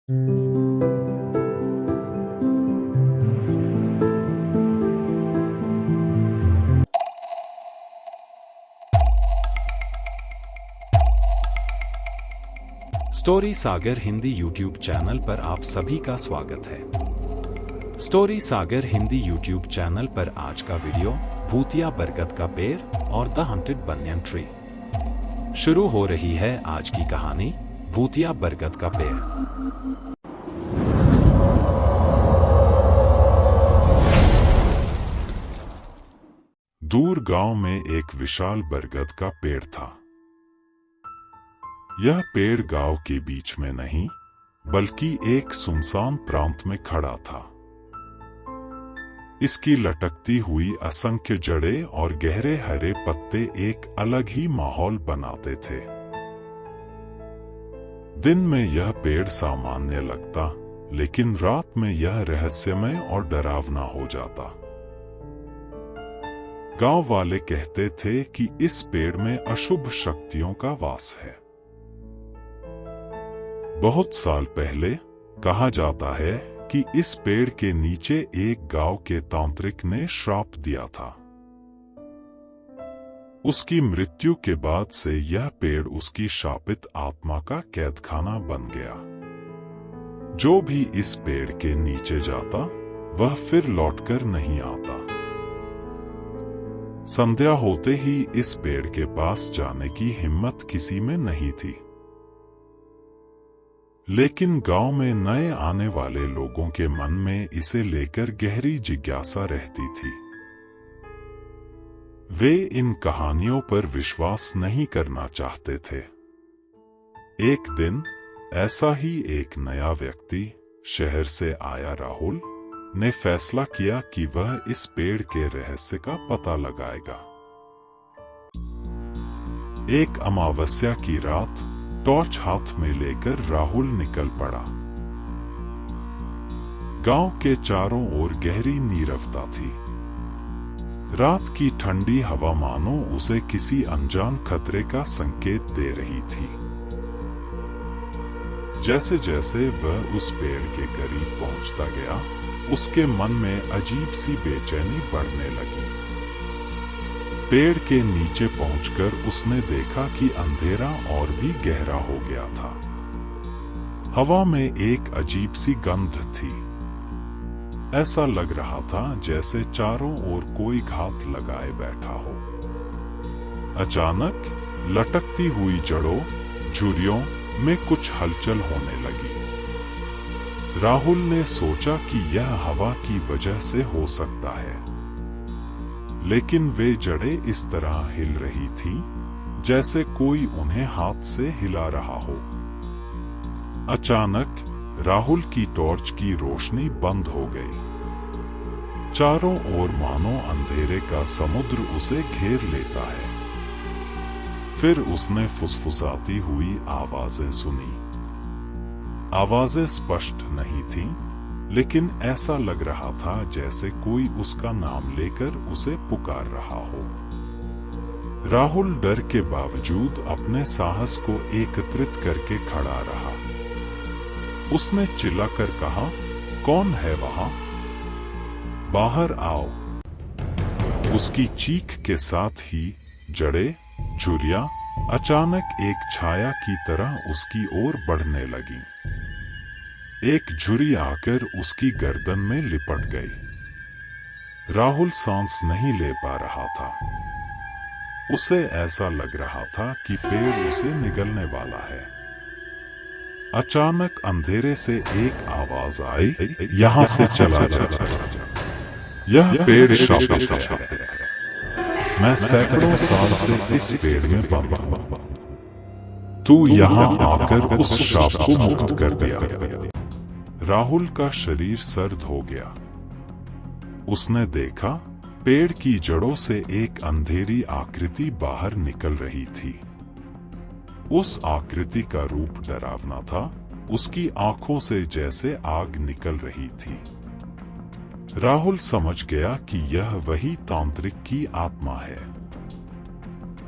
Story सागर Hindi YouTube channel पर आप सभी का स्वागत है। स्टोरी सागर हिंदी यूट्यूब चैनल पर आज का वीडियो भूतिया बरगद का पेड़ और द हंटेड बनियन ट्री। शुरू हो रही है आज की कहानी भूतिया बरगद का पेड़। दूर गांव में एक विशाल बरगद का पेड़ था। यह पेड़ गांव के बीच में नहीं बल्कि एक सुनसान प्रांत में खड़ा था। इसकी लटकती हुई असंख्य जड़ें और गहरे हरे पत्ते एक अलग ही माहौल बनाते थे। दिन में यह पेड़ सामान्य लगता, लेकिन रात में यह रहस्यमय और डरावना हो जाता। गांव वाले कहते थे कि इस पेड़ में अशुभ शक्तियों का वास है। बहुत साल पहले कहा जाता है कि इस पेड़ के नीचे एक गांव के तांत्रिक ने श्राप दिया था। उसकी मृत्यु के बाद से यह पेड़ उसकी शापित आत्मा का कैदखाना बन गया। जो भी इस पेड़ के नीचे जाता वह फिर लौटकर नहीं आता। संध्या होते ही इस पेड़ के पास जाने की हिम्मत किसी में नहीं थी। लेकिन गांव में नए आने वाले लोगों के मन में इसे लेकर गहरी जिज्ञासा रहती थी। वे इन कहानियों पर विश्वास नहीं करना चाहते थे। एक दिन ऐसा ही एक नया व्यक्ति शहर से आया राहुल ने फैसला किया कि वह इस पेड़ के रहस्य का पता लगाएगा। एक अमावस्या की रात टॉर्च हाथ में लेकर राहुल निकल पड़ा। गांव के चारों ओर गहरी नीरवता थी। रात की ठंडी हवा मानो उसे किसी अनजान खतरे का संकेत दे रही थी। जैसे जैसे वह उस पेड़ के करीब पहुंचता गया, उसके मन में अजीब सी बेचैनी बढ़ने लगी। पेड़ के नीचे पहुंचकर उसने देखा कि अंधेरा और भी गहरा हो गया था। हवा में एक अजीब सी गंध थी। ऐसा लग रहा था जैसे चारों ओर कोई घात लगाए बैठा हो। अचानक लटकती हुई जड़ों, झुर्रियों में कुछ हलचल होने लगी। राहुल ने सोचा कि यह हवा की वजह से हो सकता है, लेकिन वे जड़ें इस तरह हिल रही थी जैसे कोई उन्हें हाथ से हिला रहा हो। अचानक राहुल की टॉर्च की रोशनी बंद हो गई। चारों ओर मानो अंधेरे का समुद्र उसे घेर लेता है। फिर उसने फुसफुसाती हुई आवाजें सुनी। आवाजें स्पष्ट नहीं थीं, लेकिन ऐसा लग रहा था जैसे कोई उसका नाम लेकर उसे पुकार रहा हो। राहुल डर के बावजूद अपने साहस को एकत्रित करके खड़ा रहा। उसने चिल्लाकर कहा, कौन है वहां? बाहर आओ। उसकी चीख के साथ ही जड़ें, झुर्रियां अचानक एक छाया की तरह उसकी ओर बढ़ने लगी। एक झुर्री आकर उसकी गर्दन में लिपट गई। राहुल सांस नहीं ले पा रहा था। उसे ऐसा लग रहा था कि पेड़ उसे निगलने वाला है। अचानक अंधेरे से एक आवाज आई, यहां से चला जा। यह पेड़ शापित है। मैं सैकड़ों साल से इस पेड़ में बंधा हूं। तू यहां आकर उस शाप को मुक्त कर दिया। राहुल का शरीर सर्द हो गया। उसने देखा पेड़ की जड़ों से एक अंधेरी आकृति बाहर निकल रही थी। उस आकृति का रूप डरावना था। उसकी आंखों से जैसे आग निकल रही थी। राहुल समझ गया कि यह वही तांत्रिक की आत्मा है।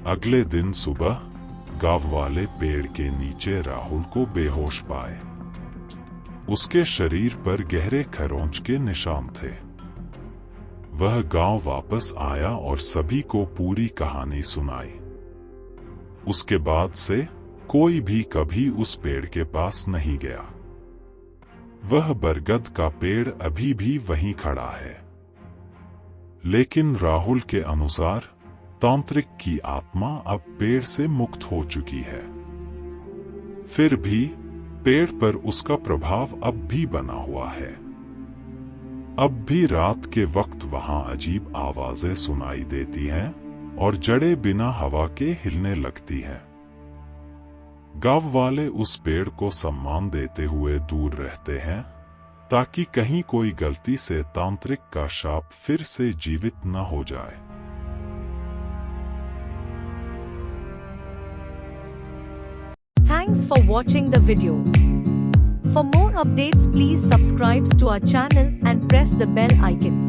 अगले दिन सुबह गांव वाले पेड़ के नीचे राहुल को बेहोश पाए। उसके शरीर पर गहरे खरोंच के निशान थे। वह गांव वापस आया और सभी को पूरी कहानी सुनाई। उसके बाद से कोई भी कभी उस पेड़ के पास नहीं गया। वह बरगद का पेड़ अभी भी वहीं खड़ा है। लेकिन राहुल के अनुसार तांत्रिक की आत्मा अब पेड़ से मुक्त हो चुकी है। फिर भी पेड़ पर उसका प्रभाव अब भी बना हुआ है। अब भी रात के वक्त वहां अजीब आवाजें सुनाई देती हैं और जड़ें बिना हवा के हिलने लगती हैं। गांव वाले उस पेड़ को सम्मान देते हुए दूर रहते हैं ताकि कहीं कोई गलती से तांत्रिक का शाप फिर से जीवित न हो जाए। Thanks for watching the video. For more updates, please subscribe to our channel and press the bell icon.